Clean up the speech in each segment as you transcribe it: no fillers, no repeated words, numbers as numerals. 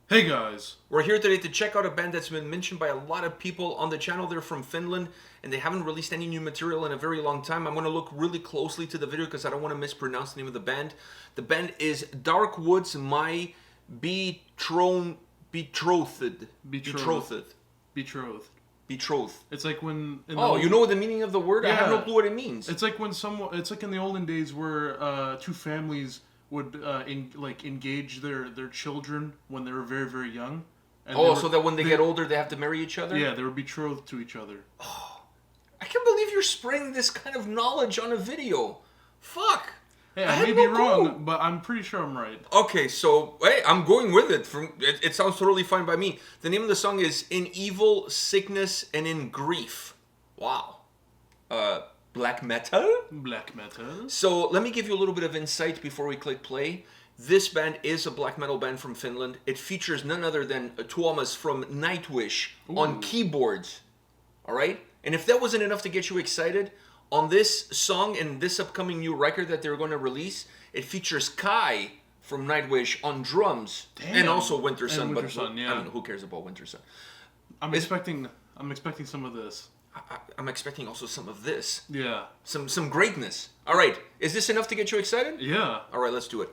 Hey guys! We're here today to check out a band that's been mentioned by a lot of people on the channel. They're from Finland and they haven't released any new material in a very long time. I'm going to look really closely to the video because I don't want to mispronounce the name of the band. The band is Darkwoods, My Betrothed. Betrothed. Betrothed. It's like when... You know the meaning of the word? Yeah. I have no clue what it means. It's like when someone... It's like in the olden days where two families would engage their children when they were very, very young. And So that when they get older, they have to marry each other? Yeah, they were betrothed to each other. I can't believe you're spraying this kind of knowledge on a video. Fuck. Hey, I I may had be no clue. wrong, but I'm pretty sure I'm right. Okay, so hey, I'm going with it. It sounds totally fine by me. The name of the song is "In Evil, Sickness, and in Grief." Wow. Black metal? Black metal. So let me give you a little bit of insight before we click play. This band is a black metal band from Finland. It features none other than Tuomas from Nightwish on keyboards. All right? And if that wasn't enough to get you excited, on this song and this upcoming new record that they're going to release, it features Kai from Nightwish on drums. Damn. And also Winter Sun. Winter Sun, yeah. I mean, who cares about Winter Sun? I'm expecting some of this. I'm expecting also some of this. Yeah. Some greatness. All right. Is this enough to get you excited? Yeah. All right, let's do it.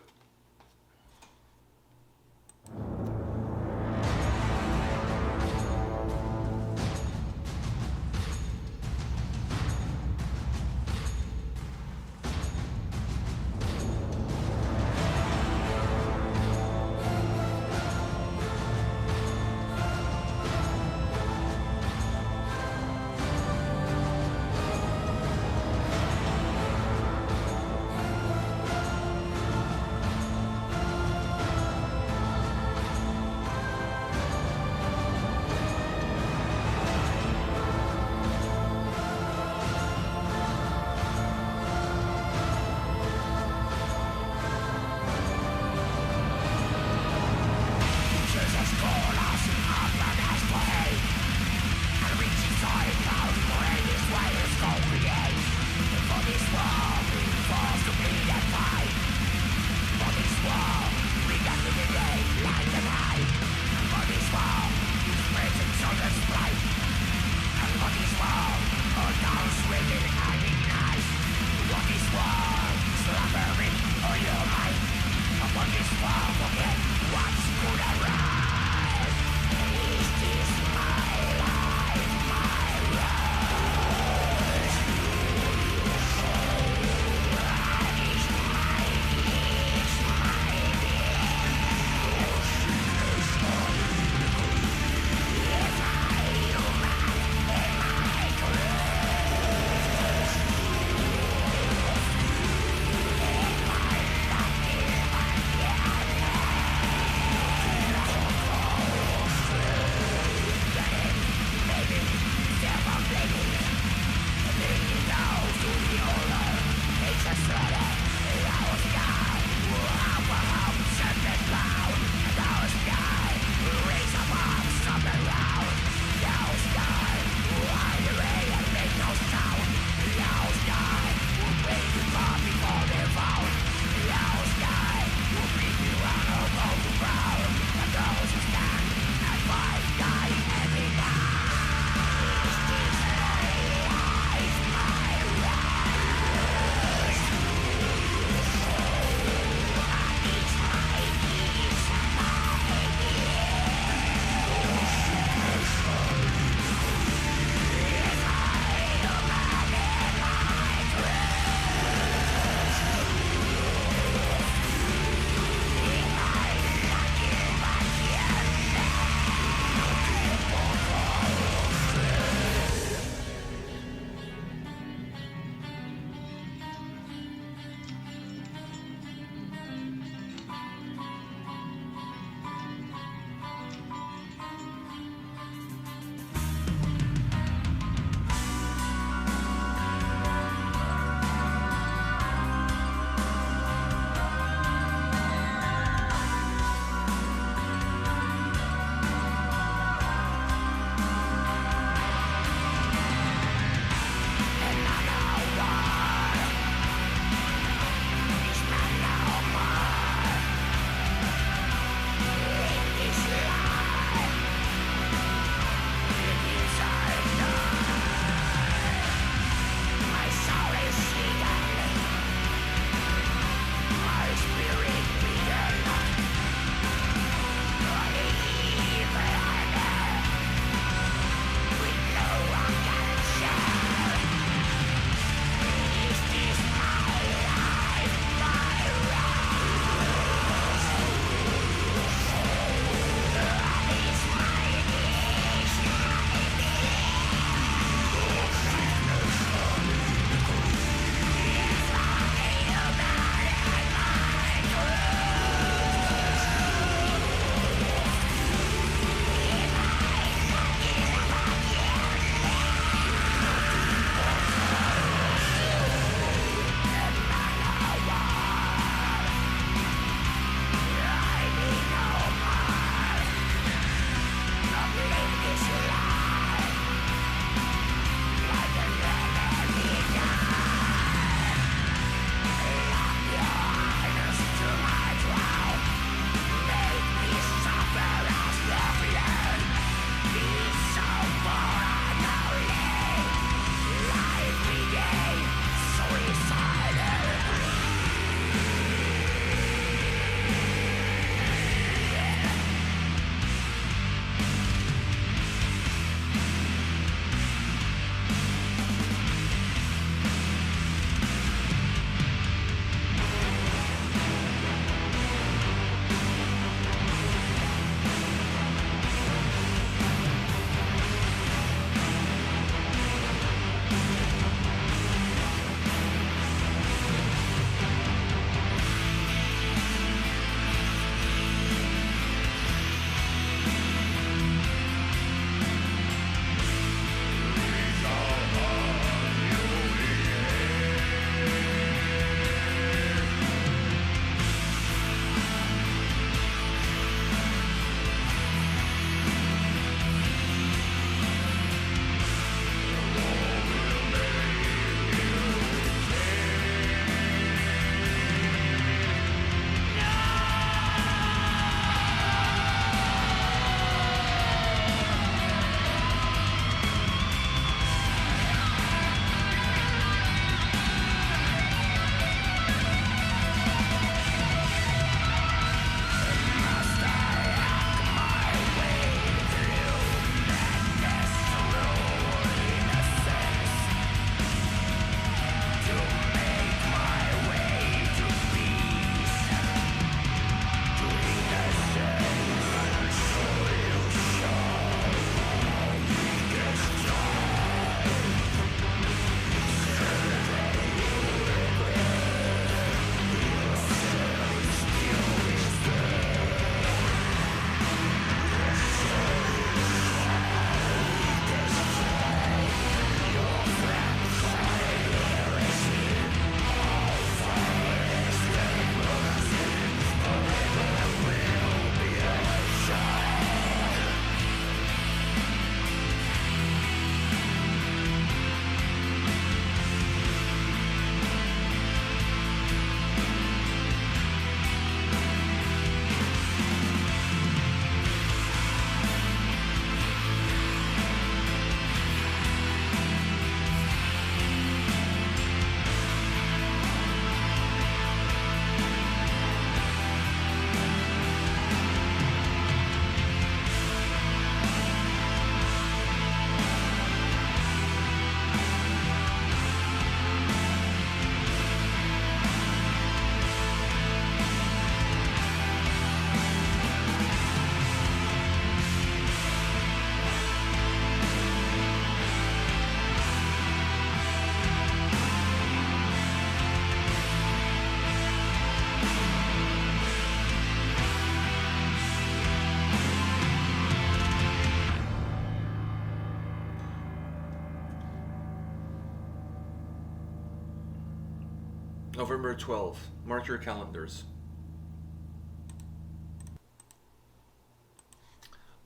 November 12th. Mark your calendars.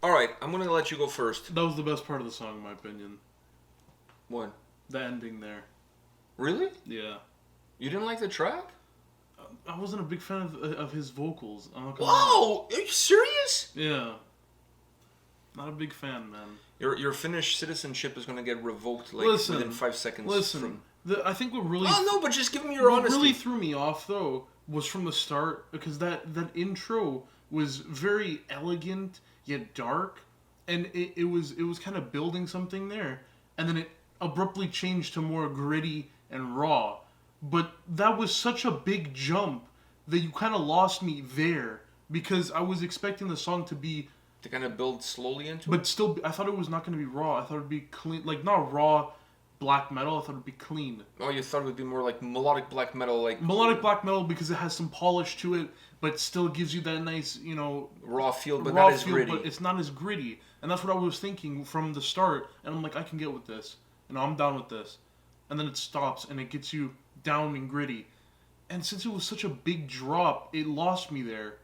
All right, I'm gonna let you go first. That was the best part of the song, in my opinion. What? The ending there. Really? Yeah. You didn't like the track? I wasn't a big fan of his vocals. I'm not gonna Whoa! Are you serious? lie. Yeah. Not a big fan, man. Your Finnish citizenship is gonna get revoked within 5 seconds. Listen. I think what really... Oh no, but just give me your what honesty. really threw me off, though, was from the start, because that intro was very elegant, yet dark, and it was kind of building something there, and then it abruptly changed to more gritty and raw. But that was such a big jump that you kind of lost me there, because I was expecting the song to be... To kind of build slowly into it? But still, I thought it was not going to be raw. I thought it would be clean, like, not raw black metal, I thought it would be clean. Oh, you thought it would be more like melodic black metal, like... Melodic black metal, because it has some polish to it, but still gives you that nice, raw feel, but raw not as feel, gritty. but it's not as gritty. And that's what I was thinking from the start. And I'm like, I can get with this. I'm down with this. And then it stops, and it gets you down and gritty. And since it was such a big drop, it lost me there.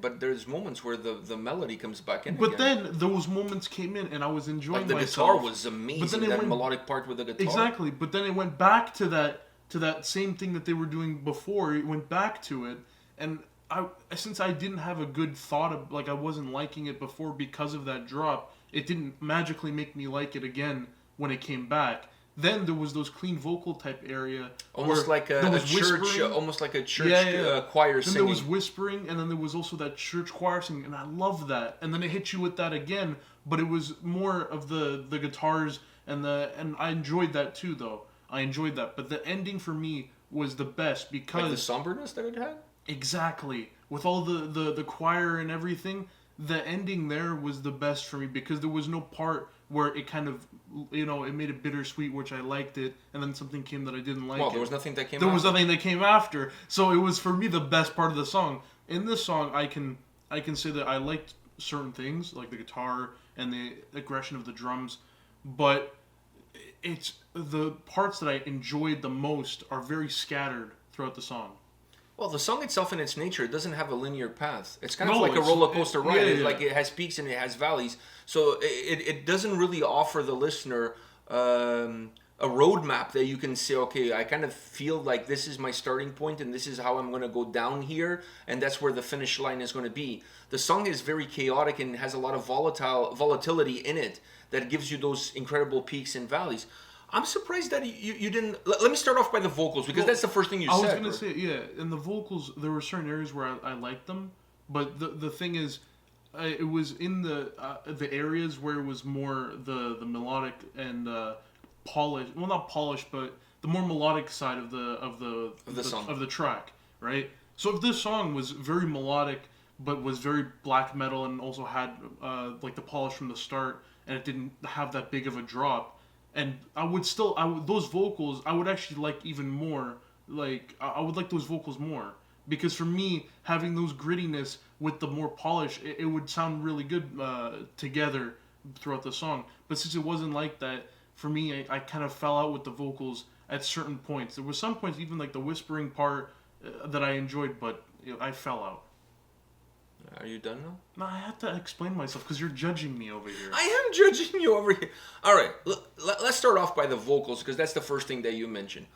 But there's moments where the melody comes back in But again. then those moments came in, and I was enjoying the myself. guitar was amazing. That melodic part with the guitar. Exactly. But then it went back to that same thing that they were doing before. It went back to it, and since I didn't have a good thought of, like, I wasn't liking it before because of that drop, it didn't magically make me like it again when it came back. Then there was those clean vocal type area, almost like a church, almost like a church choir then singing. Then there was whispering, and then there was also that church choir singing, and I love that. And then it hit you with that again, but it was more of the guitars and I enjoyed that too, though. I enjoyed that, but the ending for me was the best because like the somberness that it had. Exactly, with all the choir and everything, the ending there was the best for me because there was no part where it kind of, it made it bittersweet, which I liked it, and then something came that I didn't like. Well, there was nothing that came. There was nothing that came after, so it was for me the best part of the song. In this song, I can say that I liked certain things like the guitar and the aggression of the drums, but it's the parts that I enjoyed the most are very scattered throughout the song. Well, the song itself in its nature, it doesn't have a linear path. It's kind of like a roller coaster ride. Like it has peaks and it has valleys. So it doesn't really offer the listener a roadmap that you can say, okay, I kind of feel like this is my starting point and this is how I'm going to go down here, and that's where the finish line is going to be. The song is very chaotic and has a lot of volatility in it that gives you those incredible peaks and valleys. I'm surprised that you didn't... Let me start off by the vocals, because that's the first thing you said. I was going to say, yeah, in the vocals, there were certain areas where I liked them, but the thing is, it was in the areas where it was more the melodic and polished, well, not polished, but the more melodic side of the song. Of the track, right? So if this song was very melodic, but was very black metal and also had like the polish from the start, and it didn't have that big of a drop, and those vocals, I would actually like even more. Like, I would like those vocals more. Because for me, having those grittiness with the more polish, it would sound really good together throughout the song. But since it wasn't like that, for me, I kind of fell out with the vocals at certain points. There were some points, even like the whispering part, that I enjoyed, but I fell out. Are you done now? No, I have to explain myself because you're judging me over here. I am judging you over here. All right, let's start off by the vocals, because that's the first thing that you mentioned.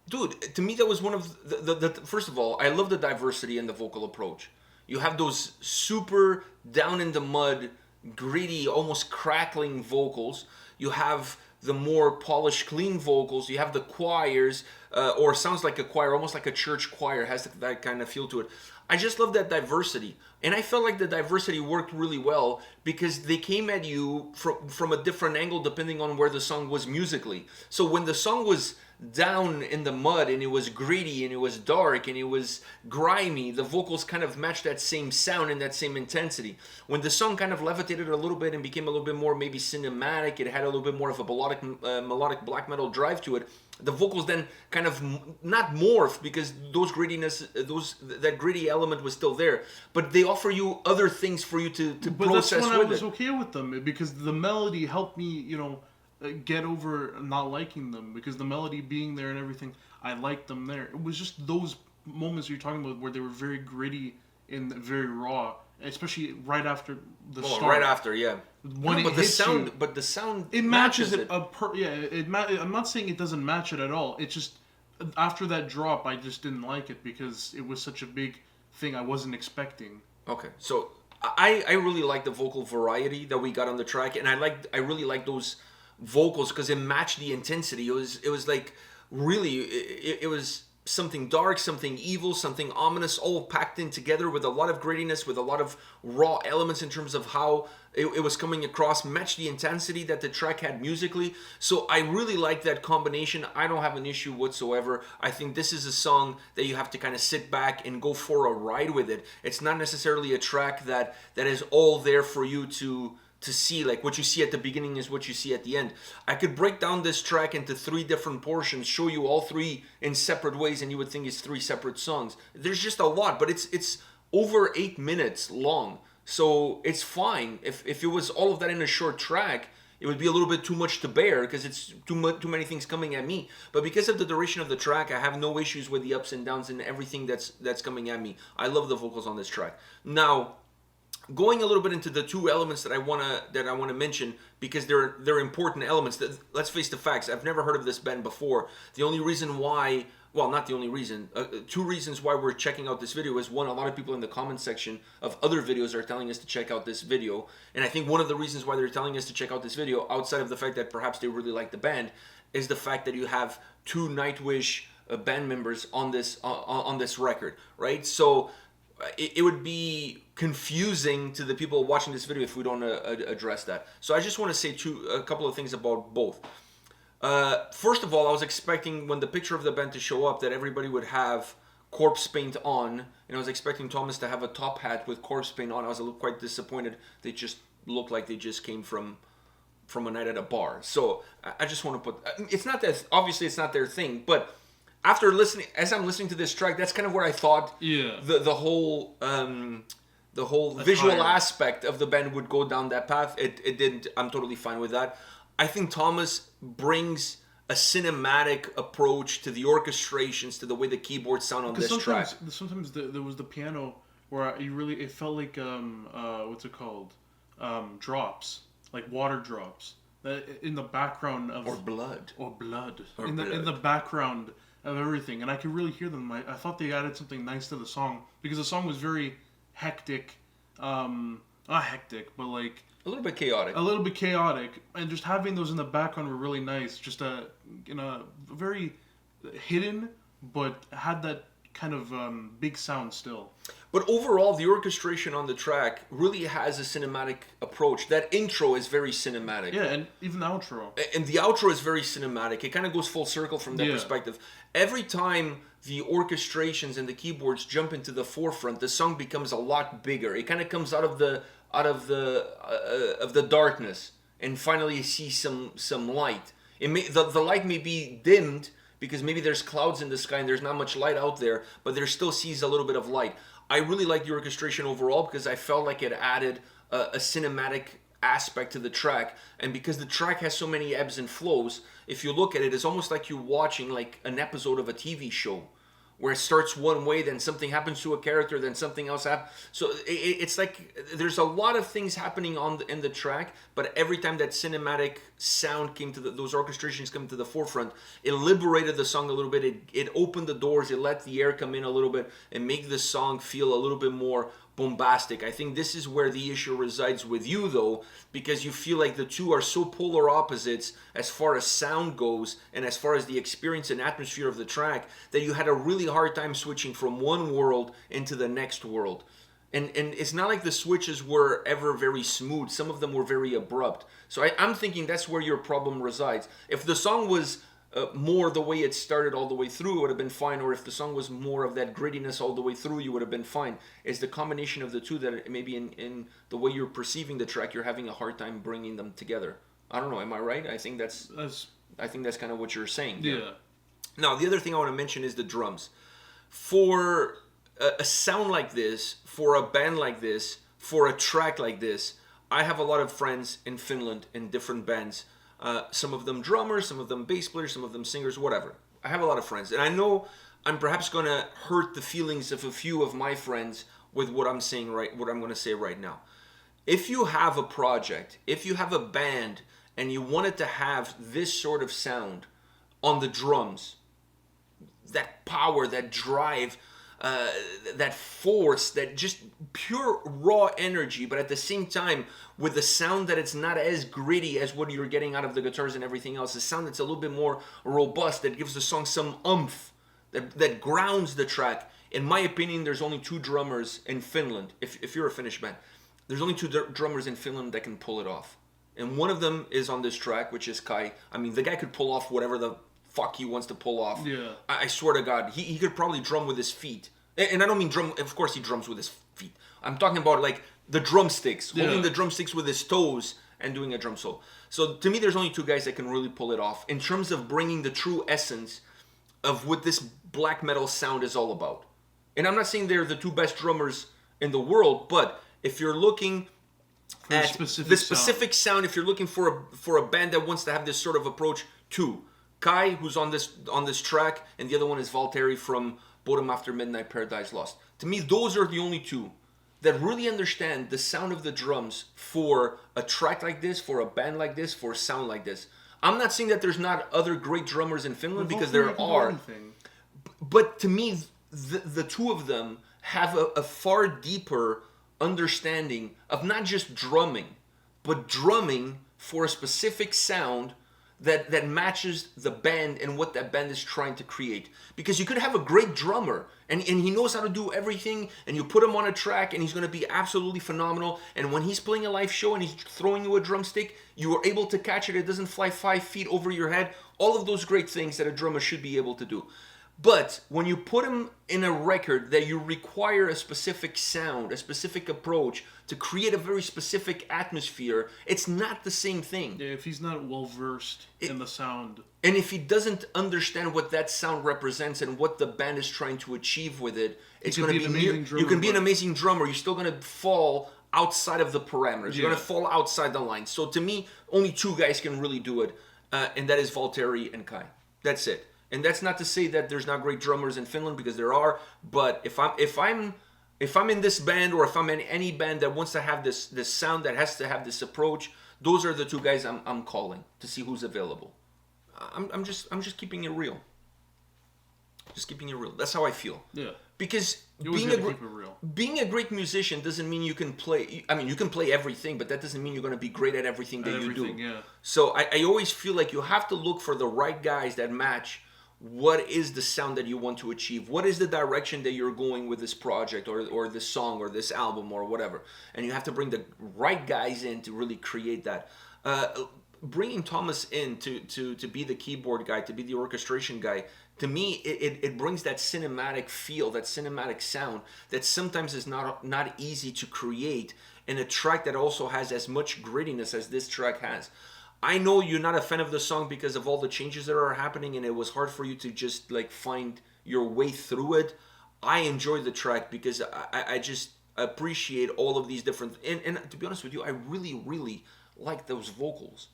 Dude, to me that was one of the first of all, I love the diversity in the vocal approach. You have those super down in the mud, gritty, almost crackling vocals. You have the more polished, clean vocals. You have the choirs, or sounds like a choir, almost like a church choir, has that kind of feel to it. I just love that diversity. And I felt like the diversity worked really well because they came at you from a different angle depending on where the song was musically. So when the song was down in the mud and it was gritty and it was dark and it was grimy, the vocals kind of matched that same sound and that same intensity. When the song kind of levitated a little bit and became a little bit more maybe cinematic, it had a little bit more of a melodic black metal drive to it, the vocals then kind of not morph because that gritty element was still there, but they offer you other things for you to process with it. But that's when I was okay with them because the melody helped me, get over not liking them because the melody being there and everything, I liked them there. It was just those moments you're talking about where they were very gritty and very raw, especially right after the Well, start. right after, yeah. When No, it but the hits sound, you, but the sound it matches it. I'm not saying it doesn't match it at all. It's just after that drop, I just didn't like it because it was such a big thing I wasn't expecting. Okay, so I really like the vocal variety that we got on the track, and I really like those vocals because it matched the intensity. It was like really it was something dark, something evil, something ominous, all packed in together with a lot of grittiness, with a lot of raw elements in terms of how it was coming across, matched the intensity that the track had musically. So I really like that combination. I don't have an issue whatsoever. I think this is a song that you have to kind of sit back and go for a ride with it. It's not necessarily a track that is all there for you to see. Like what you see at the beginning is what you see at the end. I could break down this track into 3 different portions, show you all 3 in separate ways, and you would think it's 3 separate songs. There's just a lot, but it's over 8 minutes long, so it's fine. If it was all of that in a short track, it would be a little bit too much to bear because it's too many things coming at me. But because of the duration of the track, I have no issues with the ups and downs and everything that's coming at me. I love the vocals on this track. Now, going a little bit into the 2 elements that I wanna mention because they're important elements. Let's face the facts. I've never heard of this band before. The only reason why, well, not the only reason. 2 reasons why we're checking out this video is, one, a lot of people in the comment section of other videos are telling us to check out this video, and I think one of the reasons why they're telling us to check out this video, outside of the fact that perhaps they really like the band, is the fact that you have 2 Nightwish band members on this record, right? So it would be confusing to the people watching this video if we don't address that. So I just want to say a couple of things about both. First of all, I was expecting when the picture of the band to show up that everybody would have corpse paint on, and I was expecting Thomas to have a top hat with corpse paint on. I was a little quite disappointed. They just looked like they just came from a night at a bar. So I just want to put, it's not that, obviously it's not their thing, but after listening, as I'm listening to this track, that's kind of where I thought the whole visual aspect of the band would go down that path. It didn't. I'm totally fine with that. I think Thomas brings a cinematic approach to the orchestrations, to the way the keyboards sound on this track. Sometimes there was the piano where it felt like what's it called, drops, like water drops in the background of blood in the background of everything, and I could really hear them. I thought they added something nice to the song because the song was very hectic, not hectic, but like a little bit chaotic. And just having those in the background were really nice. Just very hidden, but had that kind of big sound still. But overall, the orchestration on the track really has a cinematic approach. That intro is very cinematic. Yeah, and even the outro. And the outro is very cinematic. It kind of goes full circle from that perspective. Every time the orchestrations and the keyboards jump into the forefront, the song becomes a lot bigger. It kind of comes out of the darkness, and finally you see some light. The light may be dimmed because maybe there's clouds in the sky and there's not much light out there, but there still sees a little bit of light. I really like the orchestration overall because I felt like it added a cinematic aspect to the track, and because the track has so many ebbs and flows, if you look at it, it's almost like you're watching like an episode of a TV show where it starts one way, then something happens to a character, then something else happens. So it's like there's a lot of things happening in the track, but every time that cinematic sound came to those orchestrations come to the forefront, it liberated the song a little bit. It opened the doors. It let the air come in a little bit and make the song feel a little bit more bombastic. I think this is where the issue resides with you, though, because you feel like the two are so polar opposites as far as sound goes and as far as the experience and atmosphere of the track, that you had a really hard time switching from one world into the next world. And it's not like the switches were ever very smooth. Some of them were very abrupt. So I'm thinking that's where your problem resides. If the song was more the way it started all the way through, it would have been fine. Or if the song was more of that grittiness all the way through, you would have been fine. It's the combination of the two that maybe in the way you're perceiving the track, you're having a hard time bringing them together. I don't know. Am I right? I think that's kind of what you're saying. Yeah. Now, the other thing I want to mention is the drums. For a sound like this, for a band like this, for a track like this, I have a lot of friends in Finland in different bands. Some of them drummers, some of them bass players, some of them singers, whatever. I have a lot of friends, and I know I'm perhaps going to hurt the feelings of a few of my friends with what I'm saying what I'm going to say right now. If you have a project, if you have a band, and you wanted to have this sort of sound on the drums, that power, that drive, that force, that just pure raw energy, but at the same time with a sound that it's not as gritty as what you're getting out of the guitars and everything else, a sound that's a little bit more robust, that gives the song some oomph, that grounds the track. In my opinion, there's only two drummers in Finland, if you're a Finnish band, there's only two drummers in Finland that can pull it off. And one of them is on this track, which is Kai. I mean, the guy could pull off whatever the fuck he wants to pull off. Yeah. I swear to God, he could probably drum with his feet. And I don't mean drum, of course he drums with his feet. I'm talking about like the drumsticks, holding the drumsticks with his toes and doing a drum solo. So to me, there's only two guys that can really pull it off in terms of bringing the true essence of what this black metal sound is all about. And I'm not saying they're the two best drummers in the world, but if you're looking at the specific sound, if you're looking for a band that wants to have this sort of approach, two. Kai, who's on this track, and the other one is Valtteri from Bottom After Midnight, Paradise Lost. To me, those are the only two that really understand the sound of the drums for a track like this, for a band like this, for a sound like this. I'm not saying that there's not other great drummers in Finland, because there are. But to me, the two of them have a far deeper understanding of not just drumming, but drumming for a specific sound that matches the band and what that band is trying to create. Because you could have a great drummer and he knows how to do everything, and you put him on a track and he's going to be absolutely phenomenal, and when he's playing a live show and he's throwing you a drumstick, you are able to catch it, it doesn't fly 5 feet over your head, all of those great things that a drummer should be able to do. But when you put him in a record that you require a specific sound, a specific approach to create a very specific atmosphere, it's not the same thing. Yeah, if he's not well versed in the sound. And if he doesn't understand what that sound represents and what the band is trying to achieve with it, it's going to be amazing drummer. You can be an amazing drummer, you're still going to fall outside of the parameters. You're going to fall outside the line. So to me, only two guys can really do it, and that is Valtteri and Kai. That's it. And that's not to say that there's not great drummers in Finland, because there are. But if I'm in this band, or if I'm in any band that wants to have this sound, that has to have this approach, those are the two guys I'm calling to see who's available. I'm just keeping it real. Just keeping it real. That's how I feel. Yeah. Because being a great musician doesn't mean you can play. I mean, you can play everything, but that doesn't mean you're going to be great at everything that you do. Yeah. So I always feel like you have to look for the right guys that match what is the sound that you want to achieve. What is the direction that you're going with this project or this song or this album or whatever. And you have to bring the right guys in to really create that. Bringing Thomas in to be the keyboard guy, to be the orchestration guy, to me, it brings that cinematic feel, that cinematic sound that sometimes is not easy to create in a track that also has as much grittiness as this track has. I know you're not a fan of the song because of all the changes that are happening, and it was hard for you to just like find your way through it. I enjoy the track because I just appreciate all of these different, and to be honest with you, I really, really like those vocals.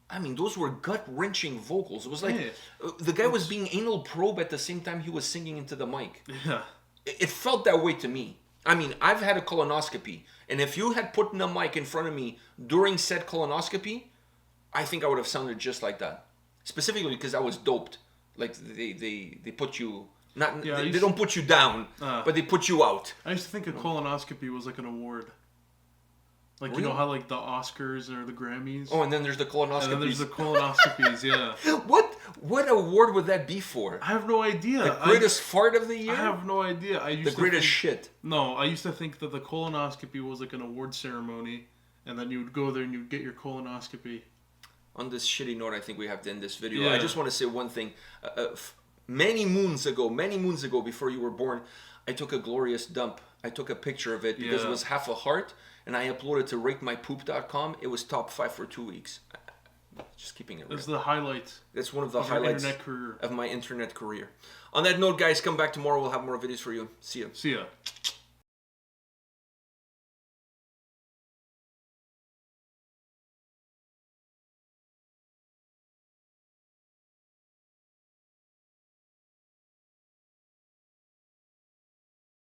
I mean, those were gut-wrenching vocals. It was like the guy was being anal probe at the same time he was singing into the mic. Yeah. It felt that way to me. I mean, I've had a colonoscopy, and if you had put a mic in front of me during said colonoscopy, I think I would have sounded just like that. Specifically because I was doped. Like they put you they don't put you down, but they put you out. I used to think a colonoscopy was like an award. Like, really? You know how like the Oscars or the Grammys? Oh, and then there's the colonoscopies. And then there's the colonoscopies, yeah. What award would that be for? I have no idea. The greatest fart of the year? I have no idea. The greatest shit. No, I used to think that the colonoscopy was like an award ceremony, and then you would go there and you'd get your colonoscopy. On this shitty note, I think we have to end this video. Yeah. I just want to say one thing. Many moons ago, before you were born, I took a glorious dump. I took a picture of it because it was half a heart, and I uploaded to ratemypoop.com. It was top 5 for 2 weeks. Just keeping it real. That's the highlight. That's one of the highlights of my internet career. On that note, guys, come back tomorrow. We'll have more videos for you. See ya. See ya.